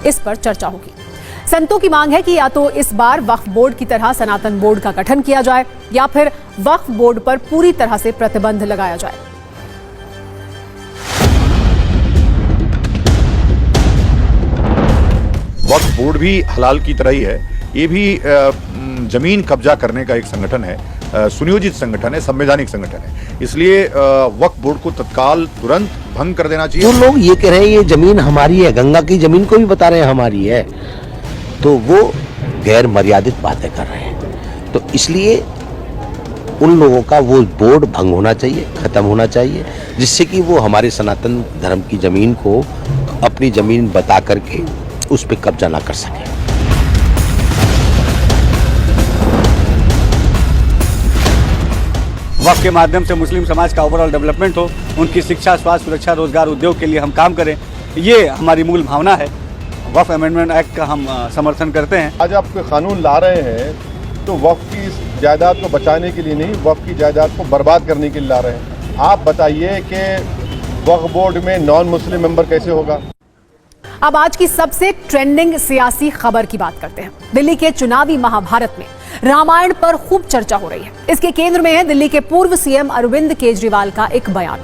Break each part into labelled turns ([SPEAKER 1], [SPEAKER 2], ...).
[SPEAKER 1] इस पर चर्चा होगी। संतों की मांग है कि या तो इस बार वक्फ बोर्ड की तरह सनातन बोर्ड का गठन किया जाए या फिर वक्फ बोर्ड पर पूरी तरह से प्रतिबंध लगाया जाए।
[SPEAKER 2] वक्फ बोर्ड भी हलाल की तरह ही है। ये भी जमीन कब्जा करने का एक संगठन है, सुनियोजित संगठन है, संवैधानिक संगठन है। इसलिए वक्फ बोर्ड को तत्काल तुरंत भंग कर देना चाहिए।
[SPEAKER 3] जो लोग ये कह रहे हैं ये जमीन हमारी है, गंगा की जमीन को भी बता रहे हैं हमारी है, तो वो गैर मर्यादित बातें कर रहे हैं। तो इसलिए उन लोगों का वो बोर्ड भंग होना चाहिए, खत्म होना चाहिए, जिससे कि वो हमारे सनातन धर्म की जमीन को अपनी जमीन बता करके उस पर कब्जा ना कर सके।
[SPEAKER 4] वक्फ के माध्यम से मुस्लिम समाज का ओवरऑल डेवलपमेंट हो, उनकी शिक्षा, स्वास्थ्य, सुरक्षा, रोजगार, उद्योग के लिए हम काम करें, ये हमारी मूल भावना है। वक्फ अमेंडमेंट एक्ट का हम समर्थन करते हैं।
[SPEAKER 5] आज आप कोई कानून ला रहे हैं तो वक्फ की जायदाद को बचाने के लिए नहीं, वक्फ की जायदाद को बर्बाद करने के लिए ला रहे हैं। आप बताइए कि वक्फ बोर्ड में नॉन मुस्लिम मेंबर कैसे होगा।
[SPEAKER 1] अब आज की सबसे ट्रेंडिंग सियासी खबर की बात करते हैं। दिल्ली के चुनावी महाभारत में रामायण पर खूब चर्चा हो रही है। इसके केंद्र में है दिल्ली के पूर्व सीएम अरविंद केजरीवाल का एक बयान।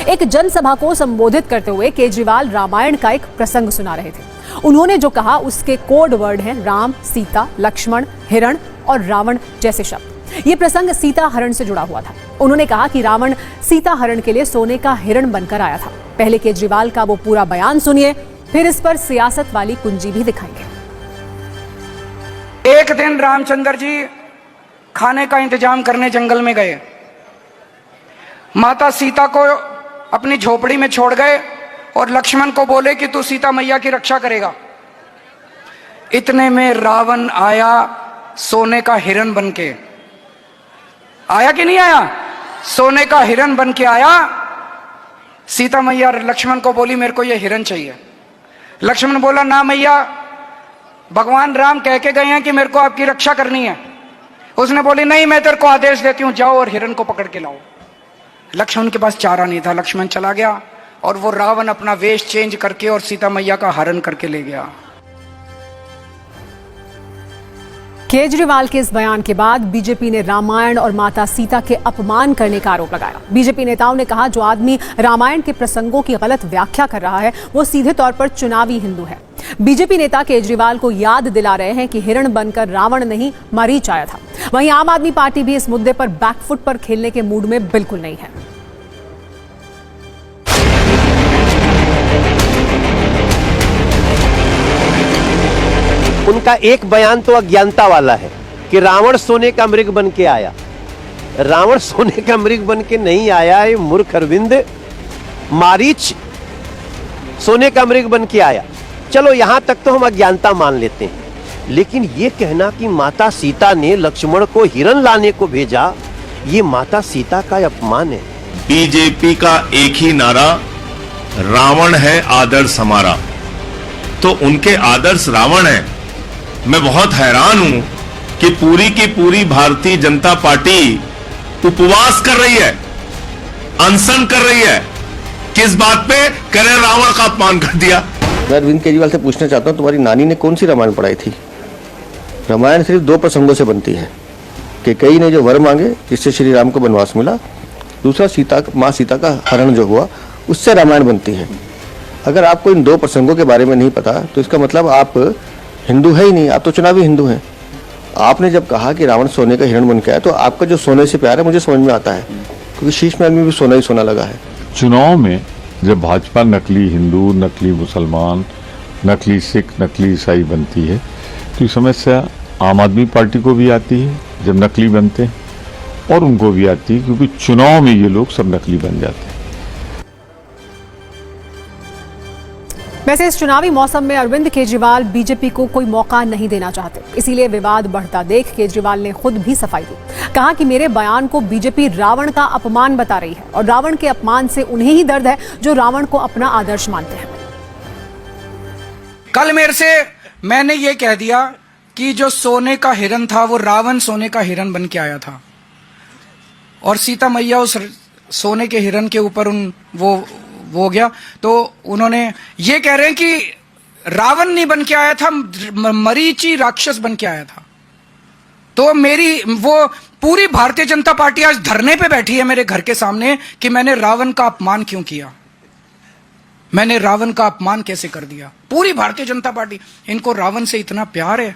[SPEAKER 1] एक जनसभा को संबोधित करते हुए केजरीवाल रामायण का एक प्रसंग सुना रहे थे। उन्होंने जो कहा उसके कोड वर्ड हैं राम, सीता, लक्ष्मण, हिरण और रावण जैसे शब्द। ये प्रसंग सीता हरण से जुड़ा हुआ था। उन्होंने कहा कि रावण सीता हरण के लिए सोने का हिरण बनकर आया था। पहले केजरीवाल का वो पूरा बयान सुनिए, फिर इस पर सियासत वाली कुंजी भी दिखाएंगे।
[SPEAKER 6] एक दिन रामचंद्र जी खाने का इंतजाम करने जंगल में गए। माता सीता को अपनी झोपड़ी में छोड़ गए और लक्ष्मण को बोले कि तू सीता मैया की रक्षा करेगा। इतने में रावण आया सोने का हिरण बनके। आया कि नहीं आया? सोने का हिरण बनके आया। सीता मैया लक्ष्मण को बोली मेरे को यह हिरण चाहिए। लक्ष्मण बोला ना मैया, भगवान राम कह के गए हैं कि मेरे को आपकी रक्षा करनी है। उसने बोली नहीं, मैं तेरे को आदेश देती हूं, जाओ और हिरण को पकड़ के लाओ। लक्ष्मण के पास चारा नहीं था। लक्ष्मण चला गया और वो रावण अपना वेश चेंज करके और सीता मैया का हरण करके ले गया।
[SPEAKER 1] केजरीवाल के इस बयान के बाद बीजेपी ने रामायण और माता सीता के अपमान करने का आरोप लगाया। बीजेपी नेताओं ने कहा जो आदमी रामायण के प्रसंगों की गलत व्याख्या कर रहा है वो सीधे तौर पर चुनावी हिंदू है। बीजेपी नेता केजरीवाल को याद दिला रहे हैं कि हिरण बनकर रावण नहीं मरीच आया था। वहीं आम आदमी पार्टी भी इस मुद्दे पर बैकफुट पर खेलने के मूड में बिल्कुल नहीं है।
[SPEAKER 3] उनका एक बयान तो अज्ञानता वाला है कि रावण सोने का मृग बन के आया। रावण सोने का मृग बन के नहीं आया है, मूर्ख अरविंद। मारीच सोने का मृग बन के आया। चलो यहां तक तो हम अज्ञानता मान लेते हैं, लेकिन यह कहना कि माता सीता ने लक्ष्मण को हिरण लाने को भेजा, ये माता सीता का अपमान है।
[SPEAKER 7] बीजेपी का एक ही नारा, रावण है आदर्श हमारा, तो उनके आदर्श रावण है। मैं बहुत हैरान हूं कि पूरी की पूरी भारतीय जनता पार्टी उपवास कर रही है, अनशन कर रही है। किस बात पे? करे रावण का अपमान कर दिया।
[SPEAKER 8] मैं अरविंद केजरीवाल से पूछना चाहता हूं, तुम्हारी नानी ने कौन सी रामायण पढ़ाई थी? रामायण सिर्फ दो प्रसंगों से बनती है कि कई ने जो वर मांगे जिससे श्री राम को वनवास मिला, दूसरा माँ सीता का हरण जो हुआ उससे रामायण बनती है। अगर आपको इन दो प्रसंगों के बारे में नहीं पता तो इसका मतलब आप हिंदू है ही नहीं, आप तो चुनावी हिंदू हैं। आपने जब कहा कि रावण सोने का हिरण बन के आया, तो आपका जो सोने से प्यार है मुझे समझ में आता है, क्योंकि शीश महल में भी सोना ही सोना लगा है।
[SPEAKER 2] चुनाव में जब भाजपा नकली हिंदू, नकली मुसलमान, नकली सिख, नकली ईसाई बनती है तो ये समस्या आम आदमी पार्टी को भी आती है जब नकली बनते हैं, और उनको भी आती है क्योंकि चुनाव में ये लोग सब नकली बन जाते हैं।
[SPEAKER 1] वैसे इस चुनावी मौसम में अरविंद केजरीवाल बीजेपी को कोई मौका नहीं देना चाहते, इसीलिए विवाद बढ़ता देख केजरीवाल ने खुद भी सफाई दी। कहा कि मेरे बयान को बीजेपी रावण का अपमान बता रही है और रावण के अपमान से उन्हें ही दर्द है जो रावण को अपना आदर्श मानते हैं।
[SPEAKER 6] कल मेरे से मैंने ये कह दिया कि जो सोने का हिरण था वो रावण सोने का हिरण बन के आया था और सीता मैया उस सोने के हिरण के ऊपर वो हो गया। तो उन्होंने ये कह रहे हैं कि रावण नहीं बन के आया था, मरीची राक्षस बन के आया था। तो मेरी वो पूरी भारतीय जनता पार्टी आज धरने पे बैठी है मेरे घर के सामने कि मैंने रावण का अपमान क्यों किया, मैंने रावण का अपमान कैसे कर दिया। पूरी भारतीय जनता पार्टी, इनको रावण से इतना प्यार है,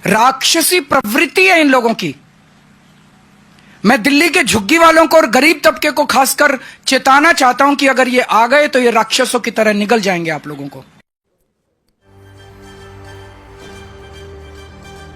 [SPEAKER 6] राक्षसी प्रवृत्ति है इन लोगों की। मैं दिल्ली के झुग्गी वालों को और गरीब तबके को खासकर चेताना चाहता हूं कि अगर ये आ गए तो ये राक्षसों की तरह निगल जाएंगे आप लोगों को।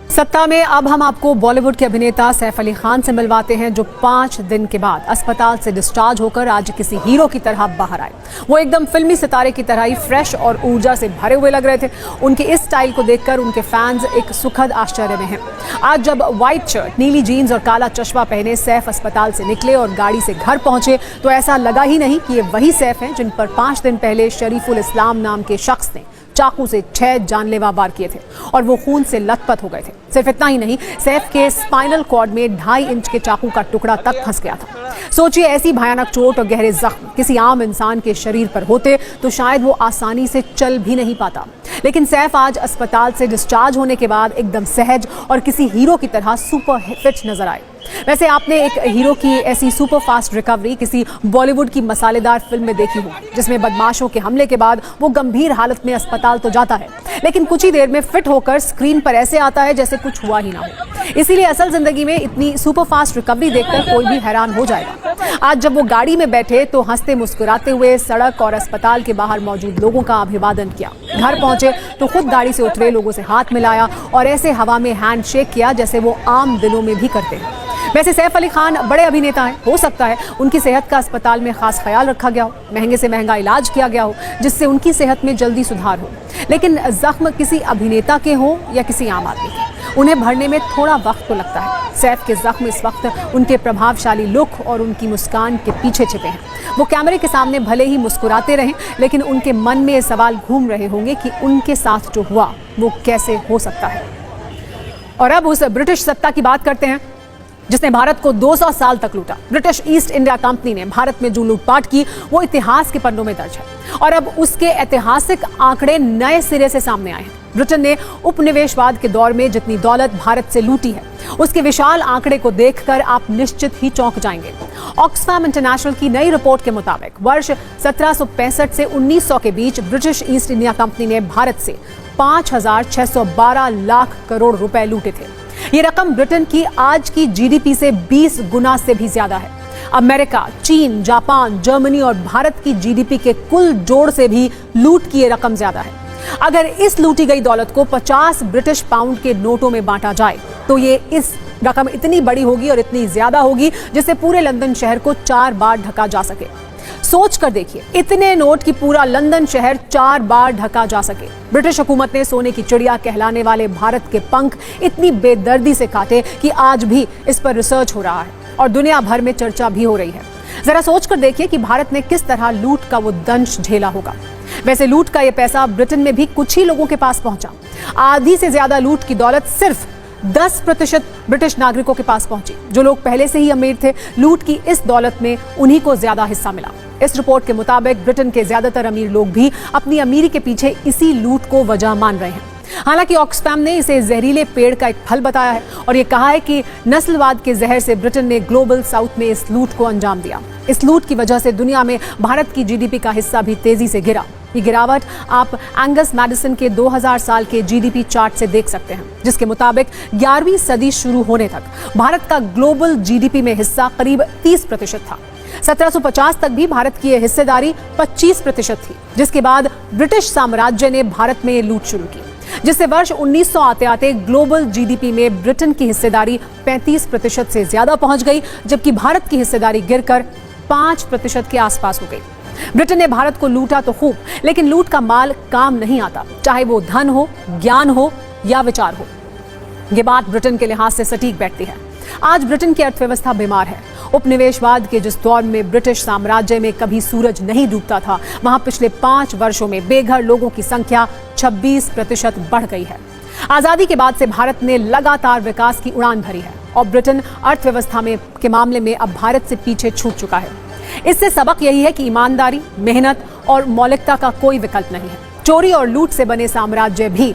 [SPEAKER 1] सत्ता में अब हम आपको बॉलीवुड के अभिनेता सैफ अली खान से मिलवाते हैं, जो 5 दिन के बाद अस्पताल से डिस्चार्ज होकर आज किसी हीरो की तरह बाहर आए। वो एकदम फिल्मी सितारे की तरह ही फ्रेश और ऊर्जा से भरे हुए लग रहे थे। उनके इस स्टाइल को देखकर उनके फैंस एक सुखद आश्चर्य में हैं। आज जब व्हाइट शर्ट, नीली जीन्स और काला चश्मा पहने सैफ अस्पताल से निकले और गाड़ी से घर पहुंचे तो ऐसा लगा ही नहीं कि ये वही सैफ हैं जिन पर 5 दिन पहले शरीफुल इस्लाम नाम के शख्स ने चाकू से 6 जानलेवा वार किए थे और वो खून से लथपथ हो गए थे। सिर्फ इतना ही नहीं, सैफ के स्पाइनल कॉर्ड में 2.5 इंच के चाकू का टुकड़ा तक फंस गया था। सोचिए, ऐसी भयानक चोट और गहरे जख्म किसी आम इंसान के शरीर पर होते तो शायद वो आसानी से चल भी नहीं पाता। लेकिन सैफ आज अस्पताल से डिस्चार्ज होने के बाद एकदम सहज और किसी हीरो की तरह सुपर फिट नजर आए। वैसे आपने एक हीरो की ऐसी सुपर फास्ट रिकवरी किसी बॉलीवुड की मसालेदार फिल्म में देखी हो, जिसमें बदमाशों के हमले के बाद वो गंभीर हालत में अस्पताल तो जाता है, लेकिन कुछ ही देर में फिट होकर स्क्रीन पर ऐसे आता है जैसे कुछ हुआ ही ना हो। इसीलिए असल जिंदगी में इतनी सुपर फास्ट रिकवरी देखकर कोई भी हैरान हो जाएगा। आज जब वो गाड़ी में बैठे तो हंसते मुस्कुराते हुए सड़क और अस्पताल के बाहर मौजूद लोगों का अभिवादन किया। घर पहुंचे तो खुद गाड़ी से उतरे लोगों से हाथ मिलाया और ऐसे हवा में हैंड शेक किया जैसे वो आम दिनों में भी करते हैं। वैसे सैफ अली खान बड़े अभिनेता हैं, हो सकता है उनकी सेहत का अस्पताल में खास ख्याल रखा गया हो, महंगे से महंगा इलाज किया गया हो जिससे उनकी सेहत में जल्दी सुधार हो। लेकिन जख्म किसी अभिनेता के हो या किसी आम आदमी के, उन्हें भरने में थोड़ा वक्त तो लगता है। सैफ के जख्म इस वक्त उनके प्रभावशाली लुक और उनकी मुस्कान के पीछे छिपे हैं। वो कैमरे के सामने भले ही मुस्कुराते रहें, लेकिन उनके मन में ये सवाल घूम रहे होंगे कि उनके साथ जो हुआ वो कैसे हो सकता है। और अब उस ब्रिटिश सत्ता की बात करते हैं जिसने भारत को 200 साल तक लूटा। ब्रिटिश ईस्ट इंडिया कंपनी ने भारत में जो लूटपाट की वो इतिहास के पन्नों में दर्ज है और अब उसके ऐतिहासिक आंकड़े नए सिरे से सामने आए हैं। ब्रिटेन ने उपनिवेशवाद के दौर में जितनी दौलत भारत से लूटी है, उसके विशाल आंकड़े को देखकर आप निश्चित ही चौंक जाएंगे। ऑक्सफैम इंटरनेशनल की नई रिपोर्ट के मुताबिक वर्ष 1765 से 1900 के बीच ब्रिटिश ईस्ट इंडिया कंपनी ने भारत से 5,612 लाख करोड़ रुपए लूटे थे। ये रकम ब्रिटेन की आज की जीडीपी से 20 गुना से भी ज्यादा है। अमेरिका, चीन, जापान, जर्मनी और भारत की जीडीपी के कुल जोड़ से भी लूट की ये रकम ज्यादा है। अगर इस लूटी गई दौलत को 50 ब्रिटिश पाउंड के नोटों में बांटा जाए तो ये इस रकम इतनी बड़ी होगी और इतनी ज्यादा होगी जिससे पूरे लंदन शहर को 4 बार ढका जा सके। सोच कर देखिए, इतने नोट की पूरा लंदन शहर 4 बार ढका जा सके। ब्रिटिश हुकूमत ने सोने की चिड़िया कहलाने वाले भारत के पंख इतनी बेदर्दी से काटे कि आज भी इस पर रिसर्च हो रहा है और दुनिया भर में चर्चा भी हो रही है। जरा सोच कर देखिए कि भारत ने किस तरह लूट का वो दंश झेला होगा। वैसे लूट का ये पैसा ब्रिटेन में भी कुछ ही लोगों के पास पहुंचा। आधी से ज्यादा लूट की दौलत सिर्फ 10% ब्रिटिश नागरिकों के पास पहुंची। जो लोग पहले से ही अमीर थे, लूट की इस दौलत में उन्हीं को ज्यादा हिस्सा मिला। इस रिपोर्ट के मुताबिक ब्रिटेन के ज्यादातर अमीर लोग भी अपनी अमीरी के पीछे इसी लूट को वजह मान रहे हैं। हालांकि ऑक्सफैम ने इसे जहरीले पेड़ का एक फल बताया है और ये कहा है कि नस्लवाद के जहर से ब्रिटेन ने ग्लोबल साउथ में इस लूट को अंजाम दिया। इस लूट की वजह से दुनिया में भारत की जीडीपी का हिस्सा भी तेजी से गिरा। ये गिरावट आप एंगस मैडिसन के 2000 साल के जीडीपी चार्ट से देख सकते हैं, जिसके मुताबिक 11वीं सदी शुरू होने तक भारत का ग्लोबल जीडीपी में हिस्सा करीब 30% था। 1750 तक भी भारत की यह हिस्सेदारी 25% थी, जिसके बाद ब्रिटिश साम्राज्य ने भारत में ये लूट शुरू की, जिससे वर्ष 1900 आते आते ग्लोबल जीडीपी में ब्रिटेन की हिस्सेदारी 35% से ज्यादा पहुंच गई, जबकि भारत की हिस्सेदारी गिरकर 5% के आसपास हो गई। ब्रिटेन ने भारत को लूटा तो खूब, लेकिन लूट का माल काम नहीं आता, चाहे वो धन हो, ज्ञान हो या विचार हो। ये बात ब्रिटेन के लिहाज से सटीक बैठती है। आज ब्रिटेन की अर्थव्यवस्था बीमार है। उपनिवेशवाद के जिस दौर में ब्रिटिश साम्राज्य में कभी सूरज नहीं डूबता था, वहां पिछले 5 वर्षों में बेघर लोगों की संख्या 26% बढ़ गई है। आजादी के बाद से भारत ने लगातार विकास की उड़ान भरी है और ब्रिटेन अर्थव्यवस्था के मामले में अब भारत से पीछे छूट चुका है। इससे सबक यही है कि ईमानदारी, मेहनत और मौलिकता का कोई विकल्प नहीं है। चोरी और लूट से बने साम्राज्य भी